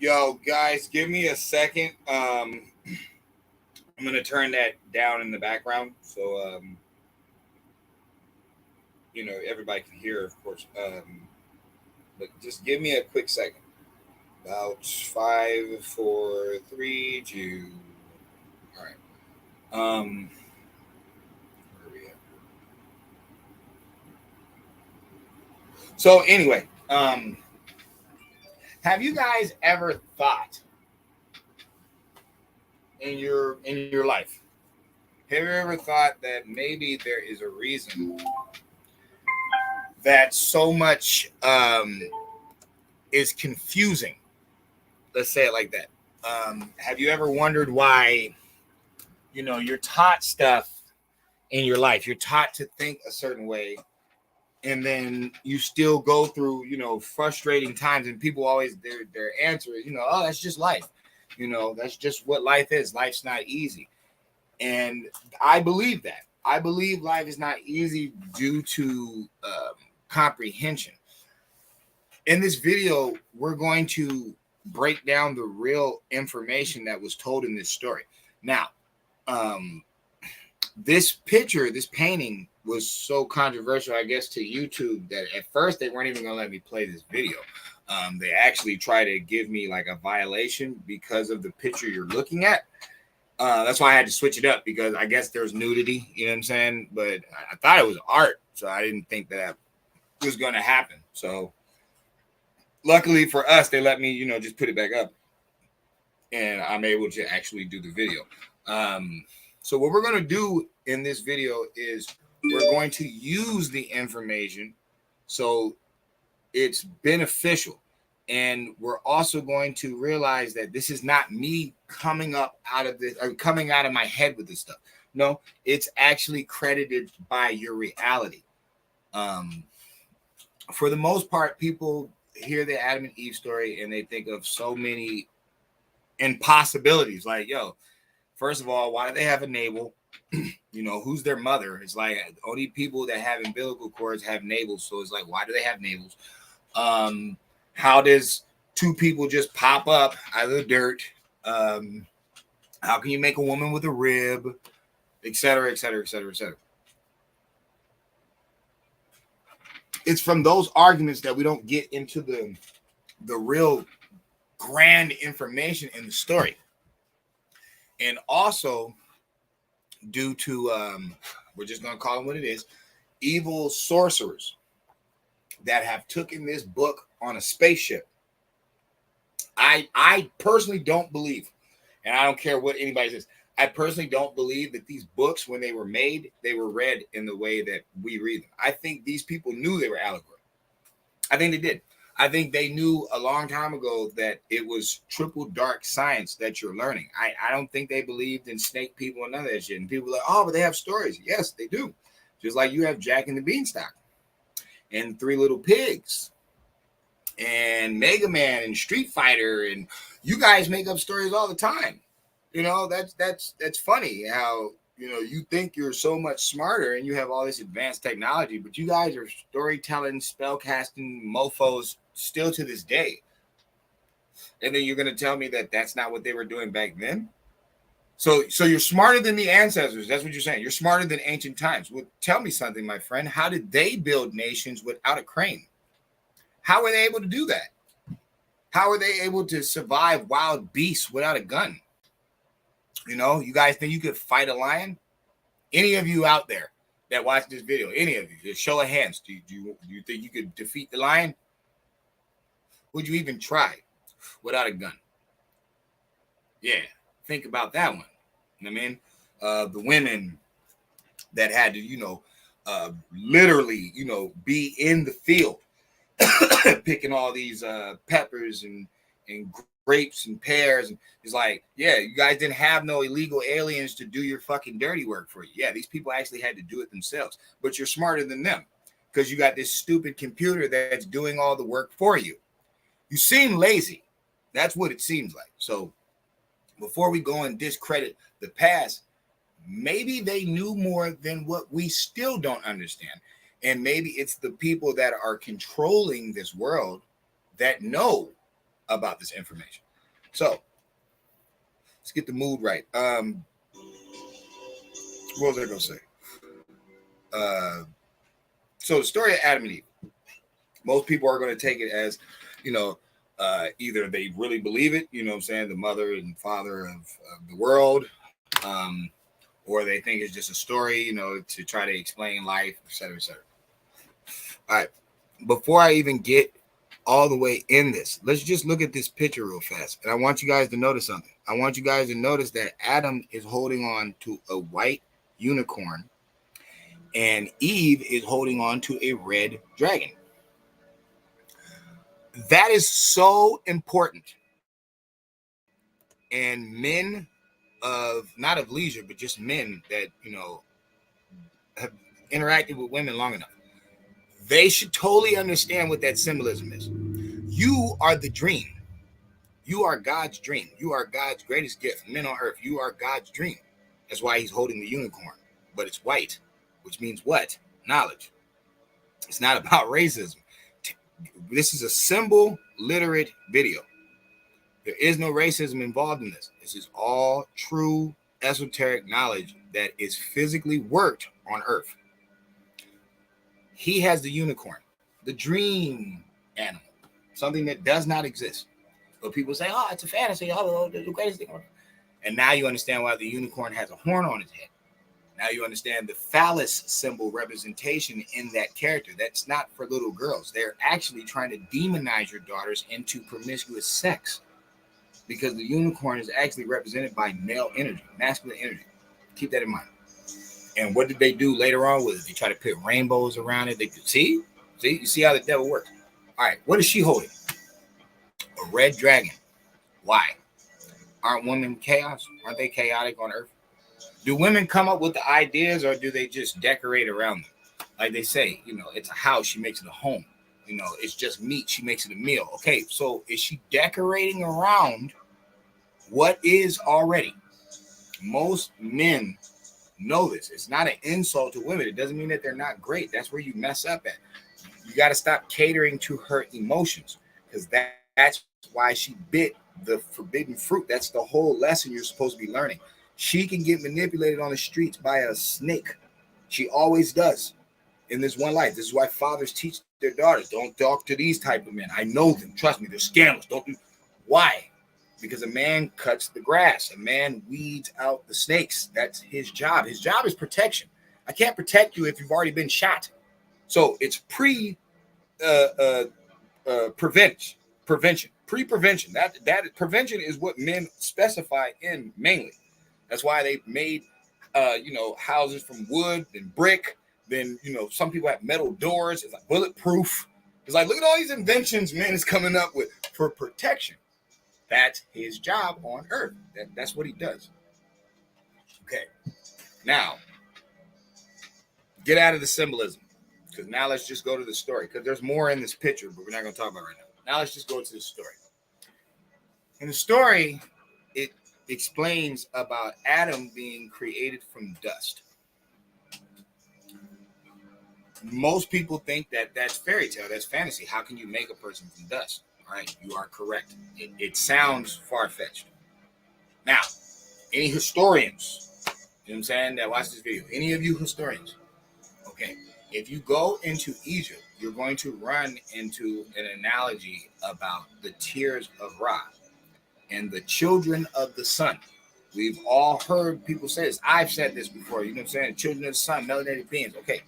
Yo, guys, give me a second. I'm gonna turn that down in the background so everybody can hear, of course. But just give me a quick second. About five, four, three, two. All right. Where are we at? So anyway, have you guys ever thought in your life? Have you ever thought that maybe there is a reason that so much is confusing? Let's say it like that. Have you ever wondered why, you're taught stuff in your life? You're taught to think a certain way, and then you still go through, frustrating times, and people always their answer is, oh, that's just life. That's just what life is. Life's not easy. And I believe that. I believe life is not easy due to comprehension. In this video, we're going to break down the real information that was told in this story. Now, this picture, this painting was so controversial, I guess, to YouTube that at first they weren't even going to let me play this video. They actually tried to give me like a violation because of the picture you're looking at. That's why I had to switch it up, because I guess there's nudity, you know what I'm saying? But I thought it was art, so I didn't think that was going to happen. So luckily for us, they let me, just put it back up, and I'm able to actually do the video. So what we're going to do in this video is we're going to use the information so it's beneficial. And we're also going to realize that this is not me coming up out of this or coming out of my head with this stuff. No, it's actually credited by your reality. For the most part, people hear the Adam and Eve story and they think of so many impossibilities. Like, yo, first of all, why do they have a navel? Who's their mother? It's like only people that have umbilical cords have navels. So it's like, why do they have navels? How does two people just pop up out of the dirt? How can you make a woman with a rib, et cetera, et cetera, et cetera, et cetera? It's from those arguments that we don't get into the real grand information in the story. And also due to, we're just going to call them what it is, evil sorcerers that have taken this book on a spaceship. I personally don't believe, and I don't care what anybody says, I personally don't believe that these books, when they were made, they were read in the way that we read them. I think these people knew they were allegory. I think they did. I think they knew a long time ago that it was triple dark science that you're learning. I don't think they believed in snake people and none of that shit. And people are like, oh, but they have stories. Yes, they do. Just like you have Jack and the Beanstalk and Three Little Pigs and Mega Man and Street Fighter, and you guys make up stories all the time. That's funny how you think you're so much smarter and you have all this advanced technology, but you guys are storytelling, spell casting mofos still to this day. And then you're going to tell me that that's not what they were doing back then? So you're smarter than the ancestors. That's what you're saying. You're smarter than ancient times. Well, tell me something, my friend. How did they build nations without a crane? How were they able to do that? How were they able to survive wild beasts without a gun? You guys think you could fight a lion? Any of you out there that watch this video, any of you, just show of hands. Do you think you could defeat the lion? Would you even try without a gun? Yeah, think about that one. You know what I mean? The women that had to, literally, be in the field picking all these peppers and grapes and pears, and it's like, yeah, you guys didn't have no illegal aliens to do your fucking dirty work for you. Yeah, these people actually had to do it themselves, but you're smarter than them because you got this stupid computer that's doing all the work for you. You seem lazy. That's what it seems like. So before we go and discredit the past, maybe they knew more than what we still don't understand. And maybe it's the people that are controlling this world that know about this information. So let's get the mood right. What was I gonna say? So the story of Adam and Eve. Most people are going to take it as, you know, either they really believe it, you know what I'm saying, the mother and father of the world, or they think it's just a story, you know, to try to explain life, et cetera, et cetera. All right. Before I even get all the way in this, let's just look at this picture real fast. And I want you guys to notice something. I want you guys to notice that Adam is holding on to a white unicorn and Eve is holding on to a red dragon. That is so important. And men of, not of leisure, but just men that, you know, have interacted with women long enough, they should totally understand what that symbolism is. You are the dream. You are God's dream. You are God's greatest gift. Men on earth, you are God's dream. That's why he's holding the unicorn. But it's white, which means what? Knowledge. It's not about racism. This is a symbol literate video. There is no racism involved in this. This is all true esoteric knowledge that is physically worked on Earth. He has the unicorn, the dream animal, something that does not exist. But people say, oh, it's a fantasy. Oh, the greatest thing. And now you understand why the unicorn has a horn on its head. Now you understand the phallus symbol representation in that character. That's not for little girls. They're actually trying to demonize your daughters into promiscuous sex, because the unicorn is actually represented by male energy, masculine energy. Keep that in mind. And what did they do later on with it? They try to put rainbows around it. They see, you see how the devil works. All right, what is she holding? A red dragon. Why? Aren't women chaos? Aren't they chaotic on Earth? Do women come up with the ideas, or do they just decorate around them? Like they say, you know, it's a house, she makes it a home. You know, it's just meat, she makes it a meal. Okay, so is she decorating around what is already? Most men know this. It's not an insult to women. It doesn't mean that they're not great. That's where you mess up at. You got to stop catering to her emotions, because that's why she bit the forbidden fruit. That's the whole lesson you're supposed to be learning. She can get manipulated on the streets by a snake. She always does in this one life. This is why fathers teach their daughters, don't talk to these type of men. I know them. Trust me, they're scandalous. Don't do. Why? Because a man cuts the grass. A man weeds out the snakes. That's his job. His job is protection. I can't protect you if you've already been shot. So it's pre-prevention. That prevention is what men specify in mainly. That's why they made, houses from wood and brick. Then, some people have metal doors. It's like bulletproof. It's like, look at all these inventions man is coming up with for protection. That's his job on Earth. That's what he does. Okay. Now, get out of the symbolism, because now let's just go to the story, because there's more in this picture, but we're not going to talk about it right now. Now let's just go to the story. In the story, it explains about Adam being created from dust. Most people think that that's fairy tale, that's fantasy. How can you make a person from dust? All right, you are correct. It sounds far-fetched. Now, any historians, you know what I'm saying, that watch this video, any of you historians, okay, if you go into Egypt, you're going to run into an analogy about the tears of Ra and the children of the sun. We've all heard people say this. I've said this before, you know what I'm saying? Children of the sun, melanated beings. Okay,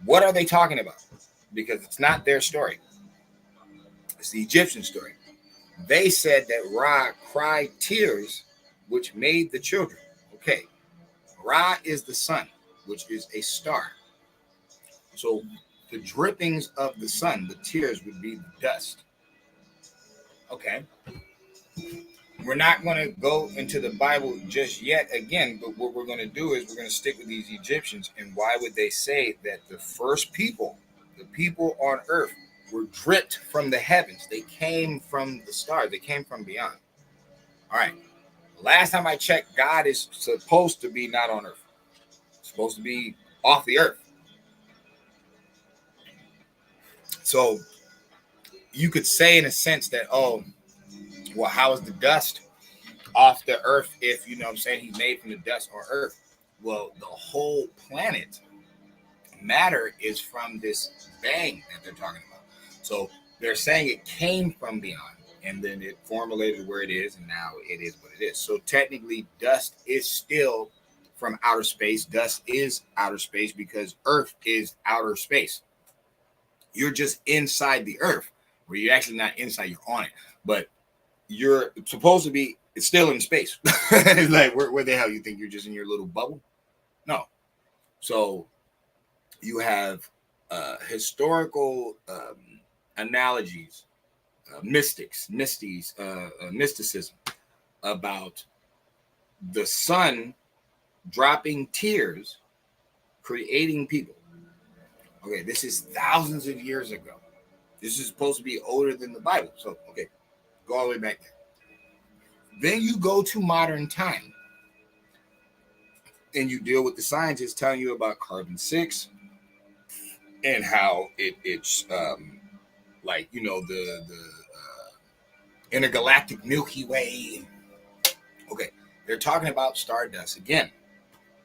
what are they talking about? Because it's not their story. It's the Egyptian story. They said that Ra cried tears, which made the children. Okay, Ra is the sun, which is a star. So the drippings of the sun, the tears, would be the dust. Okay. We're not going to go into the Bible just yet again, but what we're going to do is we're going to stick with these Egyptians. And why would they say that the first people, the people on earth, were dripped from the heavens? They came from the stars. They came from beyond. All right. Last time I checked, God is supposed to be not on earth. It's supposed to be off the earth. So you could say in a sense that, Well, how is the dust off the earth if, you know what I'm saying, he's made from the dust on earth? Well, the whole planet matter is from this bang that they're talking about. So they're saying it came from beyond and then it formulated where it is and now it is what it is. So technically dust is still from outer space. Dust is outer space because earth is outer space. You're just inside the earth where you're actually not inside, you're on it. But you're supposed to be, it's still in space. It's like, where the hell you think you're just in your little bubble? No. So you have historical analogies, mysticism about the sun dropping tears, creating people. Okay, this is thousands of years ago. This is supposed to be older than the Bible. So, okay, go all the way back there. Then you go to modern time and you deal with the scientists telling you about carbon-6 and how it's like, you know, the intergalactic Milky Way. Okay, they're talking about stardust again.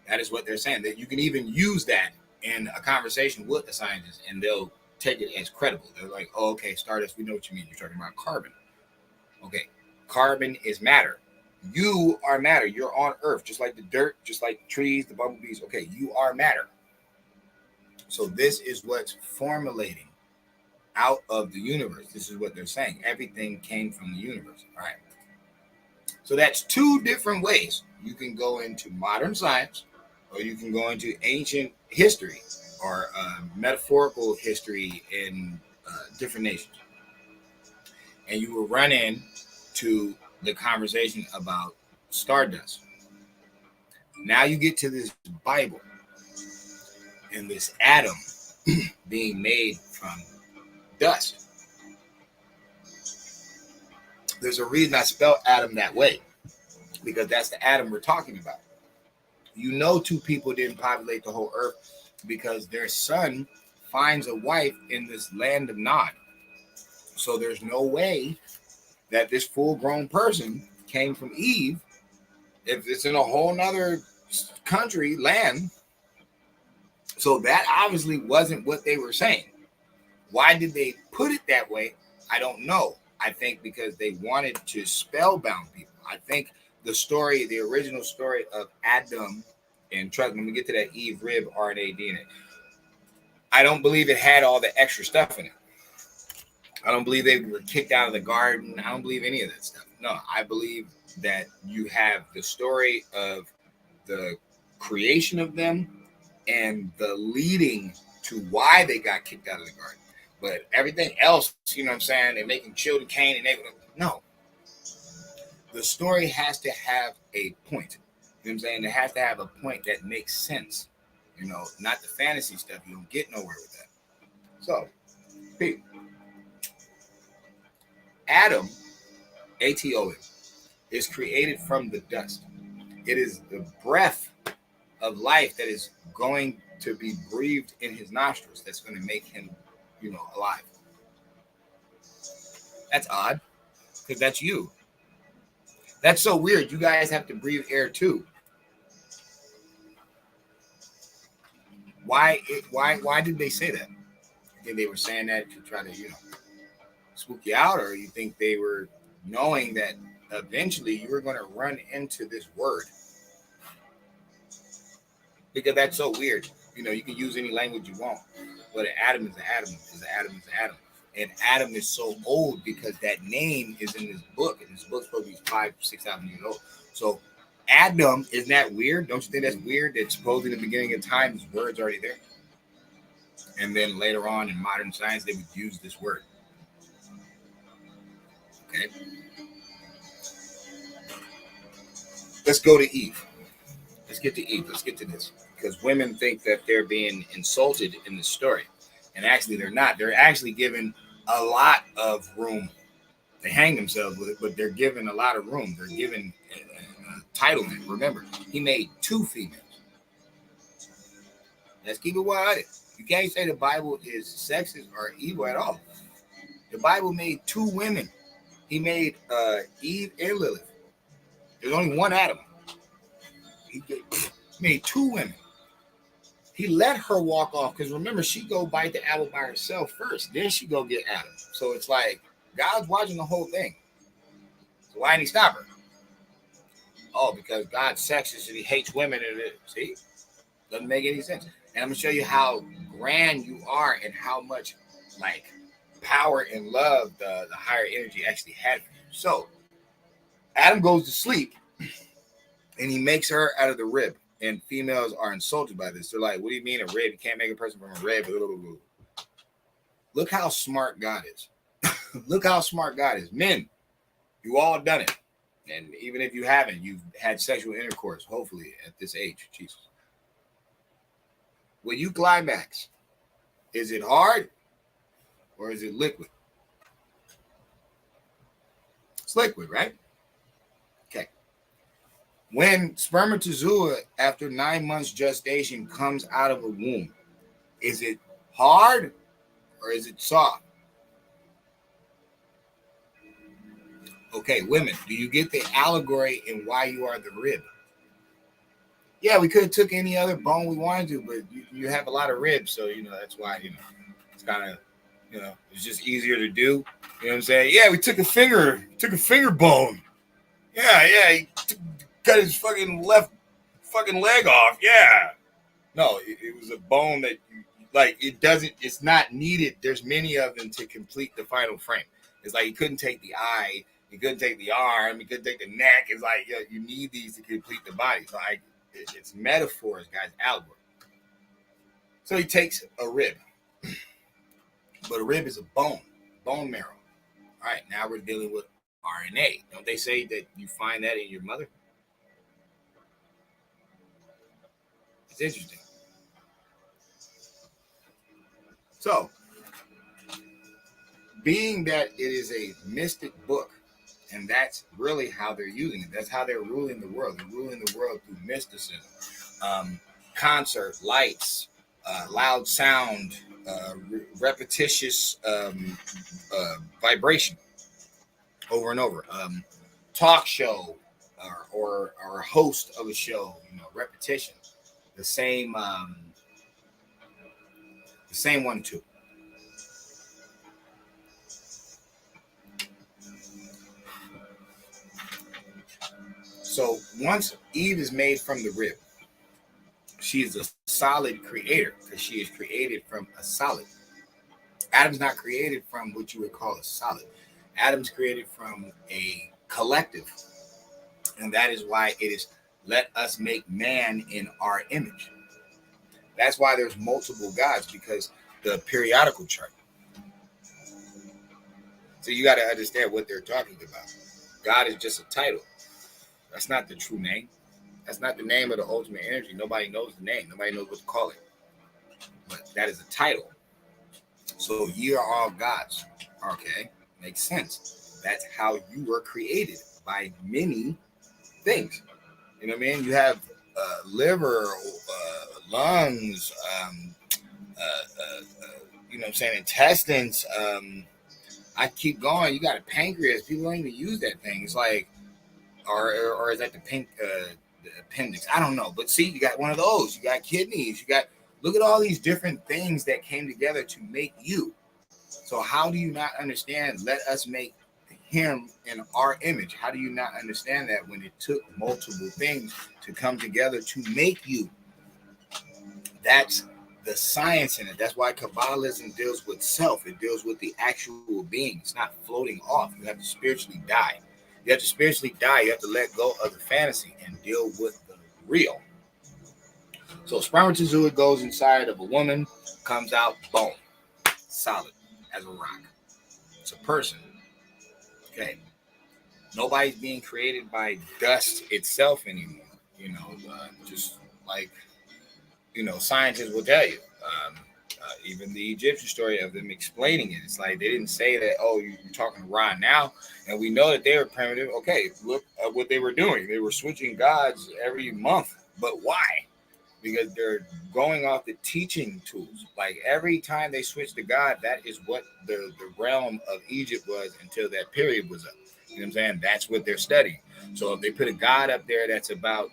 That is what they're saying. That you can even use that in a conversation with a scientist and they'll take it as credible. They're like, oh, okay, stardust, we know what you mean. You're talking about carbon. Okay, carbon is matter. You are matter. You're on Earth, just like the dirt, just like the trees, the bumblebees. Okay, you are matter. So this is what's formulating out of the universe. This is what they're saying. Everything came from the universe. All right. So that's two different ways. You can go into modern science or you can go into ancient history or metaphorical history in different nations. And you will run into the conversation about stardust. Now you get to this Bible and this atom being made from dust. There's a reason I spelled atom that way, because that's the atom we're talking about. You know, two people didn't populate the whole earth because their son finds a wife in this land of Nod. So there's no way that this full-grown person came from Eve. If it's in a whole nother country, land. So that obviously wasn't what they were saying. Why did they put it that way? I don't know. I think because they wanted to spellbound people. I think the story, the original story of Adam, and trust me, when we get to that Eve rib Rna Dna, I don't believe it had all the extra stuff in it. I don't believe they were kicked out of the garden. I don't believe any of that stuff. No, I believe that you have the story of the creation of them and the leading to why they got kicked out of the garden. But everything else, you know what I'm saying, they're making children Cain and they, no. The story has to have a point. You know what I'm saying? It has to have a point that makes sense. You know, not the fantasy stuff. You don't get nowhere with that. So, Pete, Adam, ATOM, is created from the dust. It is the breath of life that is going to be breathed in his nostrils that's going to make him, you know, alive. That's odd, because that's you. That's so weird. You guys have to breathe air too. Why did they say that? You think they were saying that to try to, you know, spook you out, or you think they were knowing that eventually you were going to run into this word? Because that's so weird. You know, you can use any language you want, but an atom is an atom is an atom is an atom. And Adam is so old because that name is in this book, and this book's probably 5,000-6,000 years old. So Adam, isn't that weird? Don't you think that's weird that supposedly in the beginning of time, this word's already there? And then later on in modern science, they would use this word. Okay. Let's go to Eve. Let's get to Eve. Let's get to this. Because women think that they're being insulted in the story. And actually, they're not. They're actually given a lot of room. They hang themselves with it, but they're given a lot of room. They're given entitlement. Remember, he made two females. Let's keep it wide. You can't say the Bible is sexist or evil at all. The Bible made two women. He made Eve and Lilith. There's only one Adam. He made two women. He let her walk off because remember, she go bite the apple by herself first. Then she go get Adam. So it's like God's watching the whole thing. So why didn't he stop her? Oh, because God's sexist and he hates women. And see, doesn't make any sense. And I'm gonna show you how grand you are and how much like power and love the higher energy actually had for you. So Adam goes to sleep and he makes her out of the rib. And females are insulted by this. They're like, what do you mean a rib? You can't make a person from a rib. Look how smart God is. Look how smart God is. Men, you all done it. And even if you haven't, you've had sexual intercourse, hopefully, at this age. Jesus. When you climax, is it hard or is it liquid? It's liquid, right? Okay. When spermatozoa, after 9 months gestation, comes out of a womb, is it hard or is it soft? Okay, women, do you get the allegory in why you are the rib? Yeah, we could have took any other bone we wanted to, but you have a lot of ribs, so that's why it's kind of it's just easier to do. You know what I'm saying? Yeah, we took a finger bone. Yeah, he cut his fucking left fucking leg off. Yeah, no, it was a bone that it's not needed. There's many of them to complete the final frame. It's like he couldn't take the eye. He couldn't take the arm. He couldn't take the neck. It's like you need these to complete the body. So it's metaphors, guys, allegory. So he takes a rib, but a rib is a bone marrow. All right, now we're dealing with RNA. Don't they say that you find that in your mother? It's interesting. So, being that it is a mystic book, and that's really how they're using it. That's how they're ruling the world. They're ruling the world through mysticism, concert, lights, loud sound, repetitious vibration over and over. Talk show or a host of a show, repetition. The same one too. So once Eve is made from the rib, she is a solid creator because she is created from a solid. Adam's not created from what you would call a solid. Adam's created from a collective. And that is why it is let us make man in our image. That's why there's multiple gods, because the periodical chart. So you got to understand what they're talking about. God is just a title. That's not the true name. That's not the name of the ultimate energy. Nobody knows the name. Nobody knows what to call it. But that is a title. So ye are all gods. Okay, makes sense. That's how you were created, by many things. You know what I mean? You have liver, lungs, you know what I'm saying, intestines. I keep going. You got a pancreas. People don't even use that thing. It's like, or is that the appendix? I don't know. But see, you got one of those. You got kidneys. You got, look at all these different things that came together to make you. So how do you not understand? Let us make him in our image. How do you not understand that when it took multiple things to come together to make you? That's the science in it. That's why Kabbalism deals with self. It deals with the actual being. It's not floating off. You have to spiritually die. You have to spiritually die. You have to let go of the fantasy and deal with the real. So spermatozoa goes inside of a woman, comes out bone, solid as a rock. It's a person. Okay. Nobody's being created by dust itself anymore. Just like, scientists will tell you. Even the Egyptian story of them explaining it. It's like they didn't say that, oh, you're talking to Ra now, and we know that they were primitive. Okay, look at what they were doing. They were switching gods every month. But why? because they're going off the teaching tools. Like every time they switch to God, that is what the realm of Egypt was until that period was up. You know what I'm saying? That's what they're studying. So if they put a God up there that's about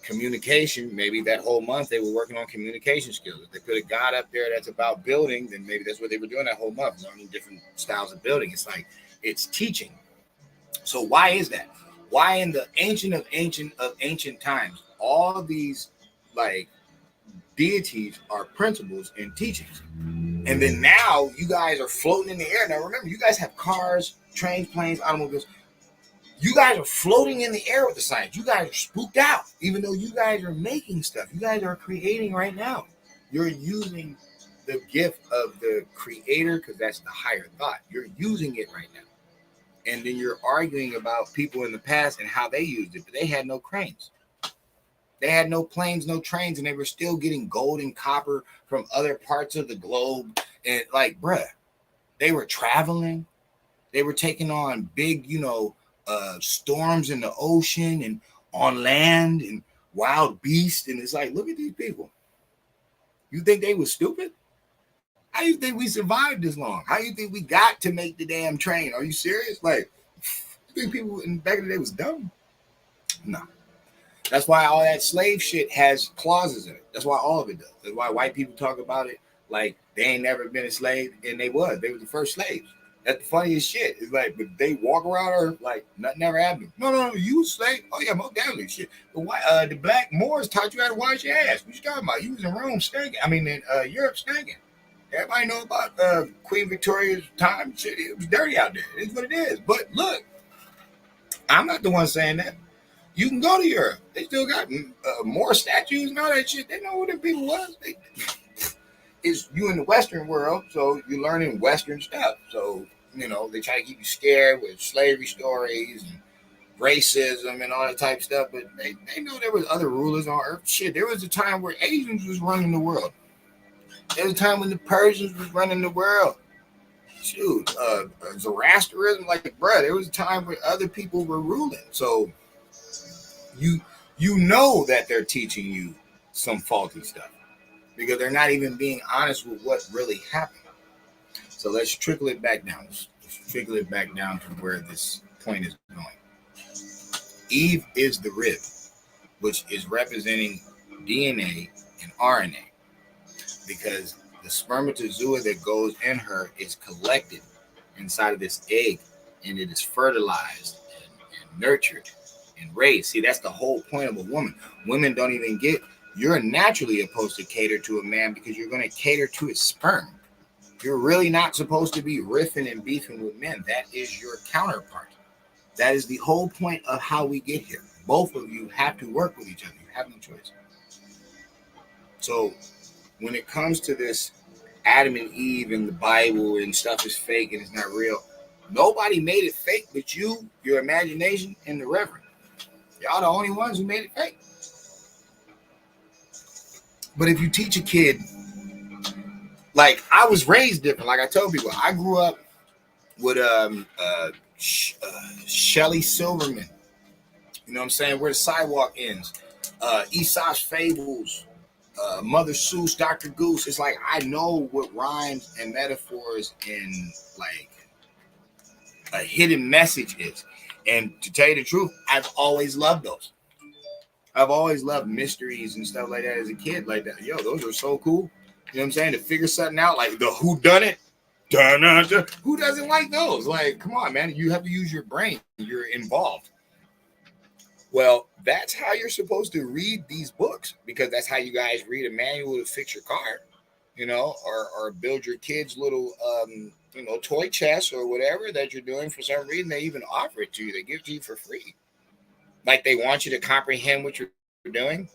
communication, maybe that whole month they were working on communication skills. If they put a God up there that's about building, then maybe that's what they were doing that whole month, learning different styles of building. It's like it's teaching. So why is that? Why in the ancient times, all these like deities are principles and teachings. And then now you guys are floating in the air. Now remember, you guys have cars, trains, planes, automobiles. You guys are floating in the air with the science. You guys are spooked out, even though you guys are making stuff. You guys are creating right now. You're using the gift of the creator because that's the higher thought. You're using it right now. And then you're arguing about people in the past and how they used it, but they had no cranes. They had no planes, no trains, and they were still getting gold and copper from other parts of the globe. And like, bruh, they were traveling. They were taking on big, storms in the ocean and on land and wild beasts. And it's like, look at these people. You think they were stupid? How do you think we survived this long? How do you think we got to make the damn train? Are you serious? Like, you think people in back in the day was dumb? No. That's why all that slave shit has clauses in it. That's why all of it does. That's why white people talk about it like they ain't never been a slave, and they was. They were the first slaves. That's the funniest shit. It's like, but they walk around Earth like nothing ever happened. No, you was a slave. Oh yeah, most definitely shit. But the black Moors taught you how to wash your ass. What you talking about? You was in Rome stinking. I mean, in Europe stinking. Everybody know about Queen Victoria's time. Shit, it was dirty out there. It's what it is. But look, I'm not the one saying that. You can go to Europe. They still got more statues and all that shit. They know who them people was. It's you in the Western world, so you're learning Western stuff. So, they try to keep you scared with slavery stories and racism and all that type of stuff. But they know there was other rulers on Earth. Shit, there was a time where Asians was running the world. There was a time when the Persians was running the world. Shoot, Zoroastrianism, like, bruh, there was a time where other people were ruling. So you know that they're teaching you some faulty stuff because they're not even being honest with what really happened. So let's trickle it back down. Let's trickle it back down to where this point is going. Eve is the rib, which is representing DNA and RNA, because the spermatozoa that goes in her is collected inside of this egg, and it is fertilized and nurtured and raised. See, that's the whole point of a woman. Women don't even get, you're naturally supposed to cater to a man because you're going to cater to his sperm. You're really not supposed to be riffing and beefing with men. That is your counterpart. That is the whole point of how we get here. Both of you have to work with each other. You have no choice. So when it comes to this Adam and Eve and the Bible and stuff is fake and it's not real, nobody made it fake but you, your imagination, and the Reverend. Y'all the only ones who made it fake. But if you teach a kid, like I was raised different, like I told people, I grew up with Shelley Silverman. You know what I'm saying? Where the sidewalk ends. Aesop's Fables, Mother Seuss, Dr. Goose. It's like I know what rhymes and metaphors and like a hidden message is. And to tell you the truth, I've always loved those. I've always loved mysteries and stuff like that as a kid. Like that, yo, those are so cool. You know what I'm saying? To figure something out, like the who done it. Dun-dun-dun. Who doesn't like those? Like, come on, man. You have to use your brain. You're involved. Well, that's how you're supposed to read these books, because that's how you guys read a manual to fix your car, or build your kids' little, toy chest or whatever that you're doing. For some reason, they even offer it to you. They give it to you for free. Like they want you to comprehend what you're doing.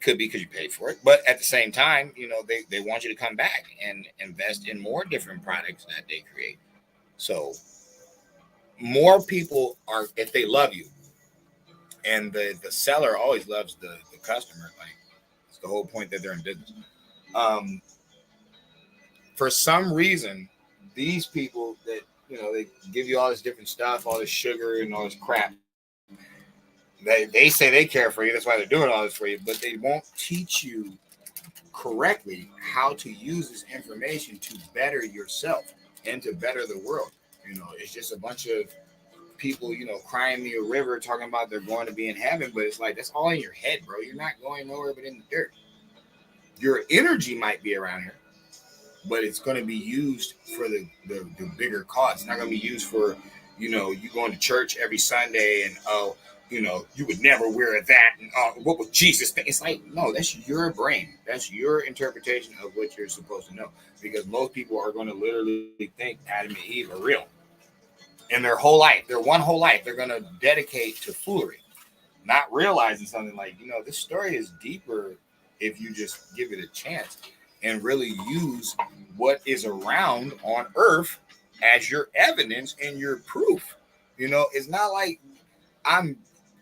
Could be because you paid for it. But at the same time, they want you to come back and invest in more different products that they create. So more people are, if they love you, and the seller always loves the customer. Like it's the whole point that they're in business. For some reason, these people that they give you all this different stuff, all this sugar and all this crap. They say they care for you. That's why they're doing all this for you. But they won't teach you correctly how to use this information to better yourself and to better the world. It's just a bunch of people, crying me a river talking about they're going to be in heaven, but it's like that's all in your head, bro. You're not going nowhere but in the dirt. Your energy might be around here, but it's going to be used for the bigger cause. It's not going to be used for, you going to church every Sunday and, you would never wear that. And what would Jesus think? It's like, no, that's your brain. That's your interpretation of what you're supposed to know. Because most people are going to literally think Adam and Eve are real. And their whole life, their one whole life, they're going to dedicate to foolery, not realizing something like, this story is deeper if you just give it a chance and really use what is around on earth as your evidence and your proof. It's not like I'm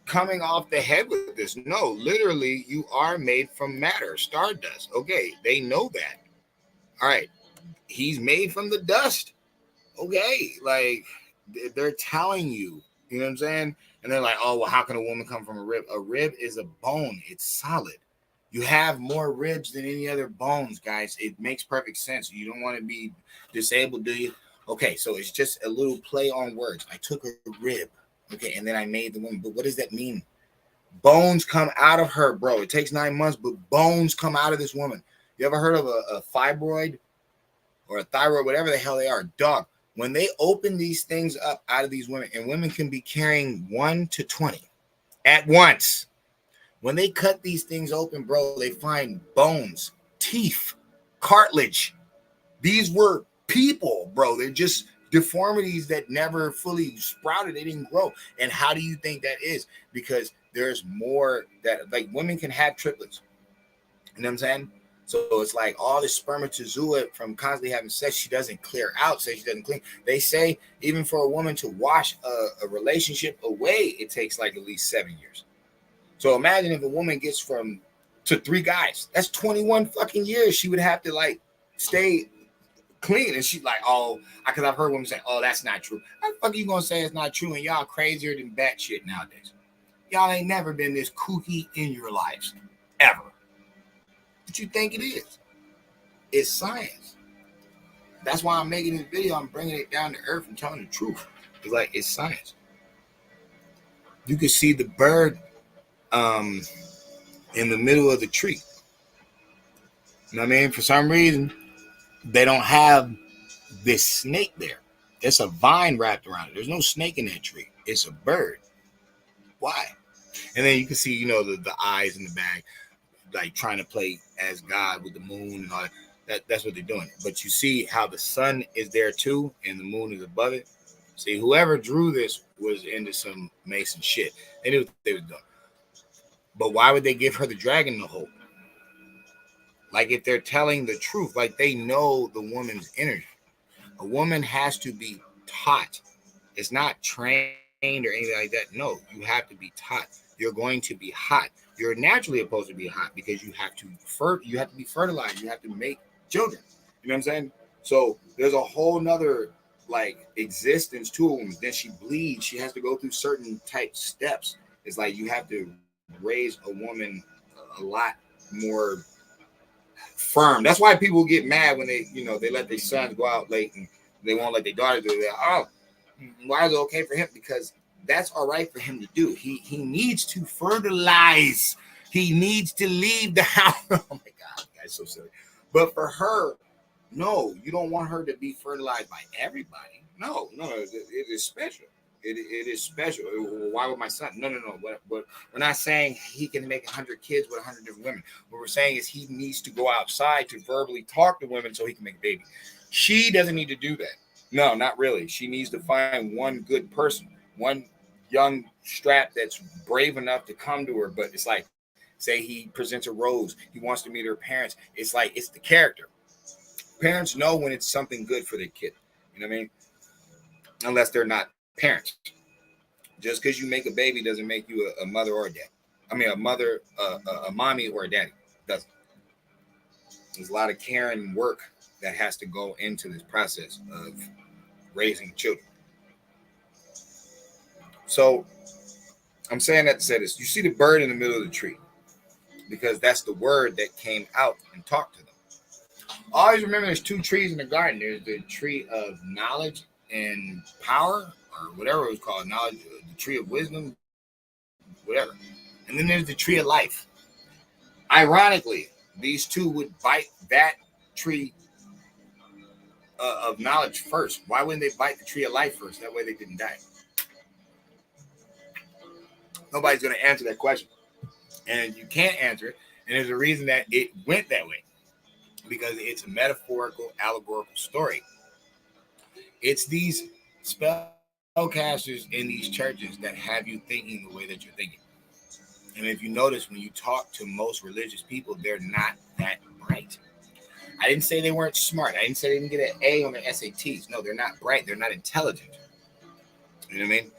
coming off the head with this. No, literally, you are made from matter, stardust. Okay, they know that. All right, he's made from the dust. Okay, like they're telling you, you know what I'm saying? And they're like, oh, well, how can a woman come from a rib? A rib is a bone, it's solid. You have more ribs than any other bones, guys. It makes perfect sense. You don't want to be disabled, do you? Okay, so it's just a little play on words. I took a rib, okay, and then I made the woman. But what does that mean? Bones come out of her, bro. It takes 9 months, but bones come out of this woman. You ever heard of a fibroid or a thyroid, whatever the hell they are? Dog. When they open these things up out of these women, and women can be carrying 1 to 20 at once. When they cut these things open, bro, they find bones, teeth, cartilage. These were people, bro. They're just deformities that never fully sprouted. They didn't grow. And how do you think that is? Because there's more that, like, women can have triplets. You know what I'm saying? So it's like all the spermatozoa from constantly having sex, she doesn't clear out, say she doesn't clean. They say even for a woman to wash a relationship away, it takes like at least 7 years. So imagine if a woman gets to 3 guys, that's 21 fucking years she would have to like stay clean. And she's like, oh, because I've heard women say, oh, that's not true. How the fuck are you gonna say it's not true? And y'all crazier than batshit nowadays. Y'all ain't never been this kooky in your lives, ever. What you think it is? It's science. That's why I'm making this video. I'm bringing it down to earth and telling the truth. It's like, it's science. You can see the bird in the middle of the tree. You know what I mean? For some reason, they don't have this snake there. It's a vine wrapped around it. There's no snake in that tree. It's a bird. Why? And then you can see, the eyes in the bag, like trying to play as God with the moon and all that. That's what they're doing. But you see how the sun is there too, and the moon is above it. See, whoever drew this was into some Mason shit. They knew what they were doing. But why would they give her the dragon to hold? Like, if they're telling the truth, like they know the woman's energy. A woman has to be taught. It's not trained or anything like that. No, you have to be taught. You're going to be hot. You're naturally supposed to be hot because you have to be fertilized. You have to make children. You know what I'm saying? So there's a whole nother like existence to a woman. Then she bleeds. She has to go through certain type steps. It's like you have to raise a woman a lot more firm. That's why people get mad when they let their sons go out late and they won't let their daughters do that. Oh, why is it okay for him? Because that's all right for him to do. He needs to fertilize. He needs to leave the house. Oh my God, that's so silly. But for her, no, you don't want her to be fertilized by everybody. No, it is special. It is special. Why would my son? No. But we're not saying he can make 100 kids with 100 different women. What we're saying is he needs to go outside to verbally talk to women so he can make a baby. She doesn't need to do that. No, not really. She needs to find one good person, one young strap that's brave enough to come to her. But it's like, say he presents a rose, he wants to meet her parents. It's like, it's the character. Parents know when it's something good for their kid. You know what I mean? Unless they're not parents. Just because you make a baby doesn't make you a mother or a dad. I mean, a mommy or a daddy. Doesn't. There's a lot of care and work that has to go into this process of raising children. So I'm saying that to say this. You see the bird in the middle of the tree because that's the word that came out and talked to them. Always remember there's two trees in the garden. There's the tree of knowledge and power, or whatever it was called, knowledge, the tree of wisdom, whatever. And then there's the tree of life. Ironically, these two would bite that tree of knowledge first. Why wouldn't they bite the tree of life first? That way they didn't die. Nobody's going to answer that question. And you can't answer it. And there's a reason that it went that way. Because it's a metaphorical, allegorical story. It's these spellcasters in these churches that have you thinking the way that you're thinking. And if you notice, when you talk to most religious people, they're not that bright. I didn't say they weren't smart. I didn't say they didn't get an A on their SATs. No, they're not bright. They're not intelligent. You know what I mean?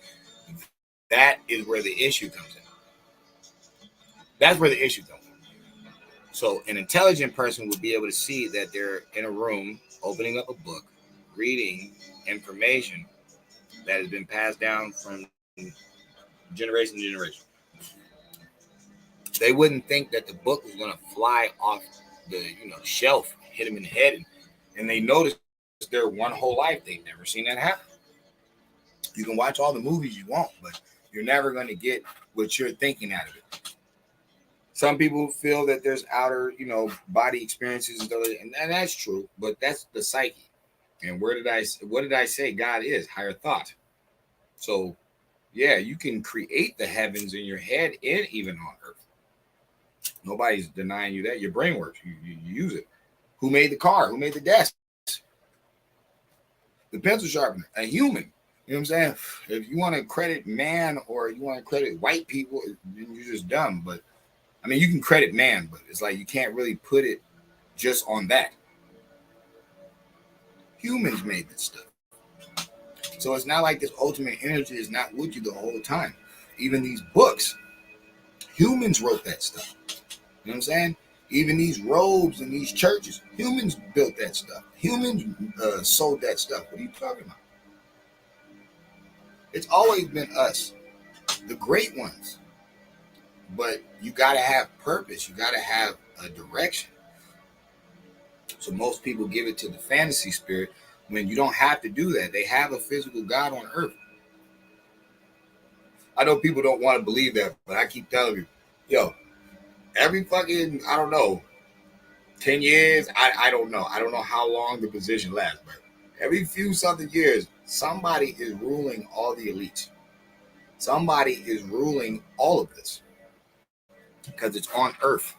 That is where the issue comes in. That's where the issue comes in. So an intelligent person would be able to see that they're in a room, opening up a book, reading information that has been passed down from generation to generation. They wouldn't think that the book was going to fly off the shelf, hit them in the head, and they notice their one whole life they've never seen that happen. You can watch all the movies you want, but you're never going to get what you're thinking out of it. Some people feel that there's outer, body experiences, and that's true, but that's the psyche. And what did I say? God is higher thought. So, yeah, you can create the heavens in your head and even on earth. Nobody's denying you that. Your brain works. You use it. Who made the car? Who made the desk? The pencil sharpener? A human. You know what I'm saying? If you want to credit man or you want to credit white people, then you're just dumb. But I mean, you can credit man, but it's like you can't really put it just on that. Humans made this stuff. So it's not like this ultimate energy is not with you the whole time. Even these books, humans wrote that stuff. You know what I'm saying? Even these robes and these churches, humans built that stuff. Humans sold that stuff. What are you talking about? It's always been us, the great ones. But you got to have purpose. You got to have a direction. So most people give it to the fantasy spirit when you don't have to do that. They have a physical God on earth. I know people don't want to believe that, but I keep telling you, every fucking, 10 years, I don't know. I don't know how long the position lasts, but every few something years, somebody is ruling all the elites. Somebody is ruling all of this. Because it's on earth.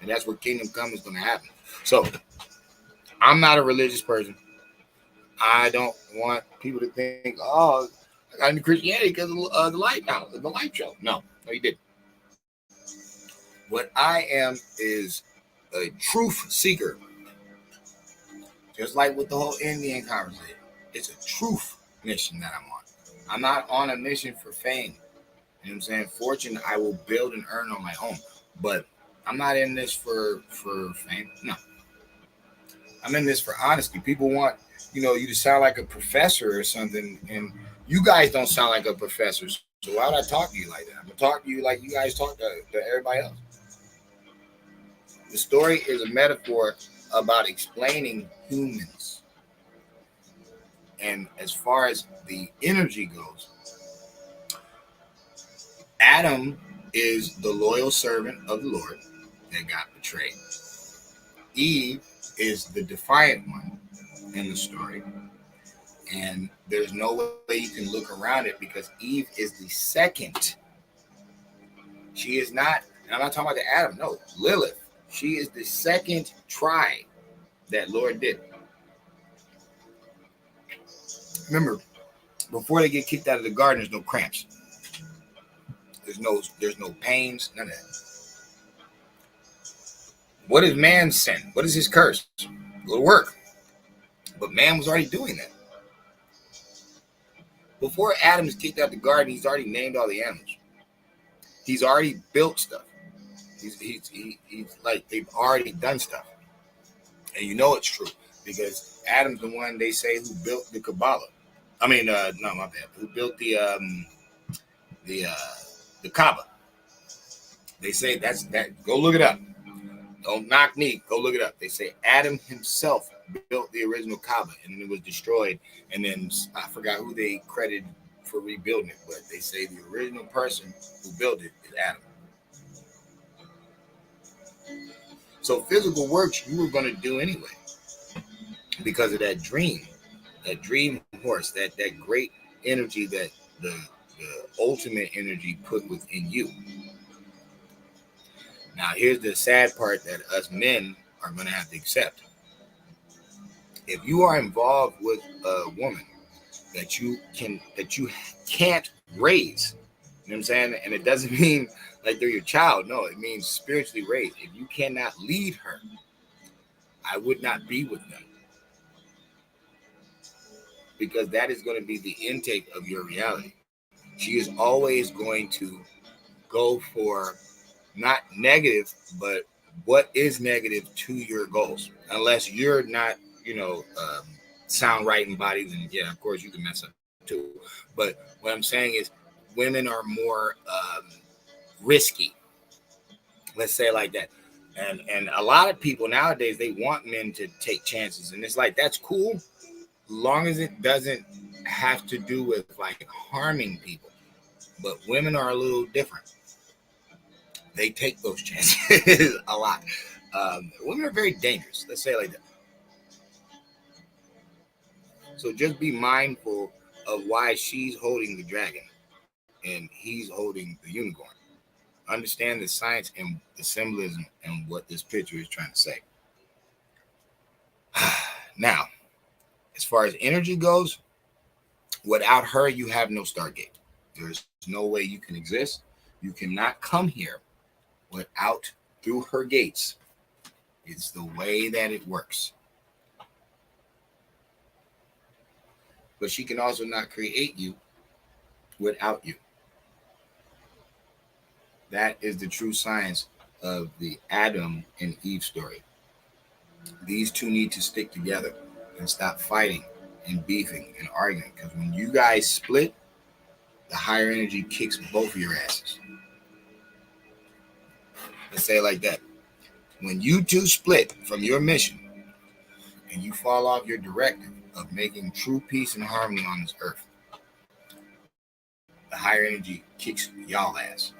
And that's where kingdom come is going to happen. So, I'm not a religious person. I don't want people to think, I got into Christianity because of the light show. No, you didn't. What I am is a truth seeker. Just like with the whole Indian conversation. It's a truth mission that I'm on. I'm not on a mission for fame. You know what I'm saying? Fortune, I will build and earn on my own. But I'm not in this for fame. No. I'm in this for honesty. People want, you to sound like a professor or something. And you guys don't sound like a professor. So why would I talk to you like that? I'm going to talk to you like you guys talk to everybody else. The story is a metaphor about explaining humans. And as far as the energy goes, Adam is the loyal servant of the Lord that got betrayed. Eve is the defiant one in the story. And there's no way you can look around it because Eve is the second. She is not, and I'm not talking about the Adam, no, Lilith. She is the second try that Lord did. Remember, before they get kicked out of the garden, there's no cramps. There's no pains, none of that. What is man's sin? What is his curse? Go to work. But man was already doing that. Before Adam is kicked out of the garden, he's already named all the animals. He's already built stuff. He's like they've already done stuff. And you know it's true because Adam's the one they say who built the Kabbalah. I mean, no, my bad. Who built the uh, the Kaaba? They say that's that. Go look it up. Don't knock me. Go look it up. They say Adam himself built the original Kaaba, and then it was destroyed. And then I forgot who they credited for rebuilding it, but they say the original person who built it is Adam. So physical works you were going to do anyway because of that dream horse, that great energy that the ultimate energy put within you. Now, here's the sad part that us men are going to have to accept. If you are involved with a woman that you can't raise, you know what I'm saying? And it doesn't mean like they're your child. No, it means spiritually raised. If you cannot lead her, I would not be with them because that is going to be the intake of your reality. She is always going to go for not negative, but what is negative to your goals, unless you're not, sound right in bodies. And yeah, of course, you can mess up too. But what I'm saying is, women are more risky. Let's say it like that. And a lot of people nowadays they want men to take chances, and it's like that's cool, long as it doesn't have to do with like harming people. But women are a little different. They take those chances a lot. Women are very dangerous. Let's say it like that. So just be mindful of why she's holding the dragon and he's holding the unicorn. Understand the science and the symbolism and what this picture is trying to say. Now, as far as energy goes, without her, you have no Stargate. There's no way you can exist. You cannot come here without through her gates. It's the way that it works. But she can also not create you without you. That is the true science of the Adam and Eve story. These two need to stick together and stop fighting and beefing and arguing. Because when you guys split, the higher energy kicks both of your asses. Let's say it like that. When you two split from your mission and you fall off your directive of making true peace and harmony on this earth, the higher energy kicks y'all ass.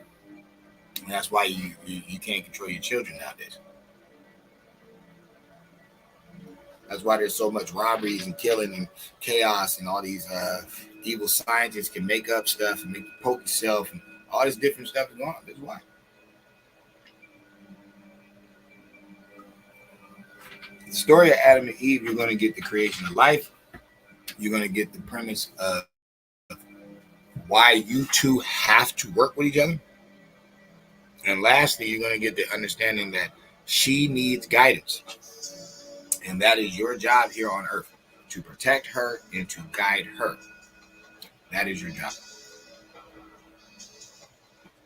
And that's why you can't control your children nowadays. That's why there's so much robberies and killing and chaos, and all these evil scientists can make up stuff and make you poke yourself, and all this different stuff is going on. That's why. The story of Adam and Eve, you're going to get the creation of life. You're going to get the premise of why you two have to work with each other. And lastly, you're going to get the understanding that she needs guidance. And that is your job here on earth, to protect her and to guide her. That is your job.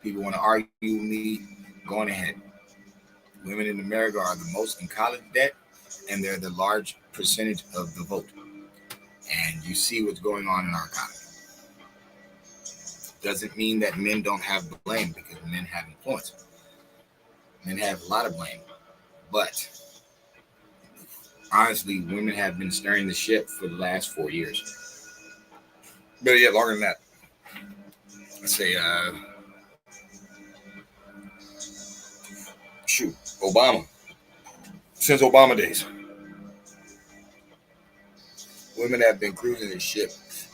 People want to argue with me, going ahead. Women in America are the most in college debt, and they're the large percentage of the vote. And you see what's going on in our economy. Doesn't mean that men don't have blame, because men have influence. Men have a lot of blame. But honestly, women have been steering the ship for the last 4 years. But yeah, longer than that. Let's say, Obama. Since Obama days. Women have been cruising the ship,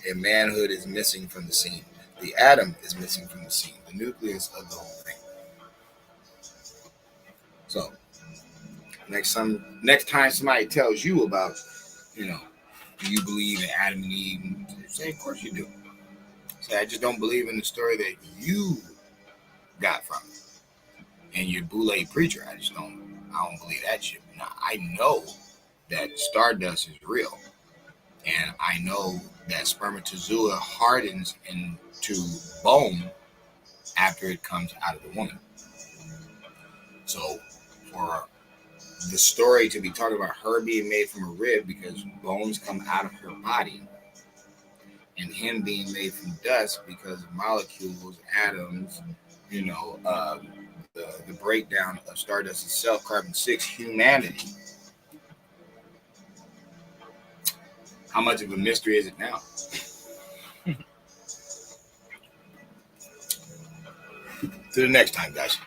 and manhood is missing from the scene. The atom is missing from the scene, the nucleus of the whole thing. So, next time somebody tells you about, do you believe in Adam and Eve? Say, of course you do. Say, I just don't believe in the story that you got from it. And you're boule preacher. I don't believe that shit. Now, I know that stardust is real. And I know that spermatozoa hardens into bone after it comes out of the woman. So for the story to be talking about her being made from a rib because bones come out of her body and him being made from dust because of molecules, atoms, you know, the breakdown of stardust itself, carbon-6, humanity. How much of a mystery is it now? To the next time, guys.